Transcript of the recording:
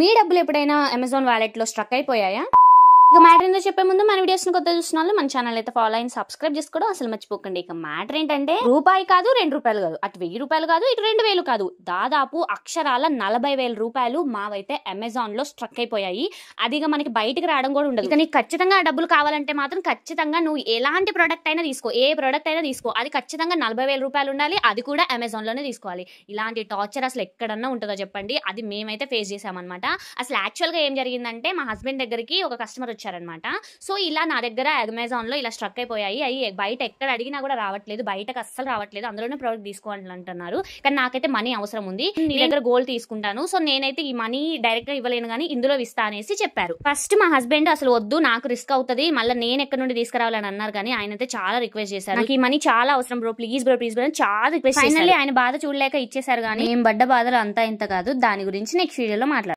మీ డబ్బులు ఎప్పుడైనా Amazon wallet లో స్ట్రక్ అయిపోయాయా? ఇక మ్యాటర్ ఏంటో చెప్పే ముందు మన వీడియోస్ ని కొత్త చూసిన వాళ్ళు మన ఛానల్ అయితే ఫాలో అయిన సబ్స్క్రైబ్ చేసుకోవడం అసలు మర్చిపోకండి. ఇక మ్యాటర్ ఏంటంటే రూపాయి కాదు, ₹2 కాదు, అటు ₹1000 కాదు, ఇటు 2000 కాదు, దాదాపు అక్షరాల 40,000 రూపాయలు మావైతే అమెజాన్ లో స్ట్రక్ అయిపోయాయి. అదిగా మనకి బయటికి రావడం కూడా ఉండదు. ఇక నీకు ఖచ్చితంగా డబ్బులు కావాలంటే మాత్రం ఖచ్చితంగా నువ్వు ఎలాంటి ప్రోడక్ట్ అయినా తీసుకో, ఏ ప్రోడక్ట్ అయినా తీసుకో, అది ఖచ్చితంగా 40,000 రూపాయలు ఉండాలి. అది కూడా అమెజాన్ లోనే తీసుకోవాలి. ఇలాంటి టార్చర్ అసలు ఎక్కడన్నా ఉంటుందో చెప్పండి. అది మేమైతే ఫేస్ చేసామన్నమాట. అసలు యాక్చువల్ గా ఏం జరిగిందంటే మా హస్బెండ్ దగ్గరికి ఒక కస్టమర్ వచ్చారనమాట. సో ఇలా నా దగ్గర అమెజాన్ లో ఇలా స్ట్రక్ అయిపోయాయి, అవి బయట ఎక్కడ అడిగినా కూడా రావట్లేదు, బయటకు అస్సలు రావట్లేదు, అందులోనే ప్రోడక్ట్ తీసుకోవాలని అంటున్నారు. కానీ నాకైతే మనీ అవసరం ఉంది, నీ దగ్గర గోల్డ్ తీసుకుంటాను, సో నేనైతే ఈ మనీ డైరెక్ట్ గా ఇవ్వలేను కానీ ఇందులో ఇస్తా అనేసి చెప్పారు. ఫస్ట్ మా హస్బెండ్ అసలు వద్దు, నాకు రిస్క్ అవుతుంది, మళ్ళీ నేను ఎక్కడ నుండి తీసుకురావాలని అన్నారు. కానీ ఆయన అయితే చాలా రిక్వెస్ట్ చేశారు, నాకు ఈ మనీ చాలా అవసరం బ్రో, ప్లీజ్ బ్రో అని చాలా రిక్వెస్ట్. ఫైనల్లీ ఆయన బాధ చూడలేక ఇచ్చేసారు. కానీ ఏం పడ్డ బాధలు అంతా ఇంత కాదు, దాని గురించి నెక్స్ట్ వీడియోలో మాట్లాడతాను.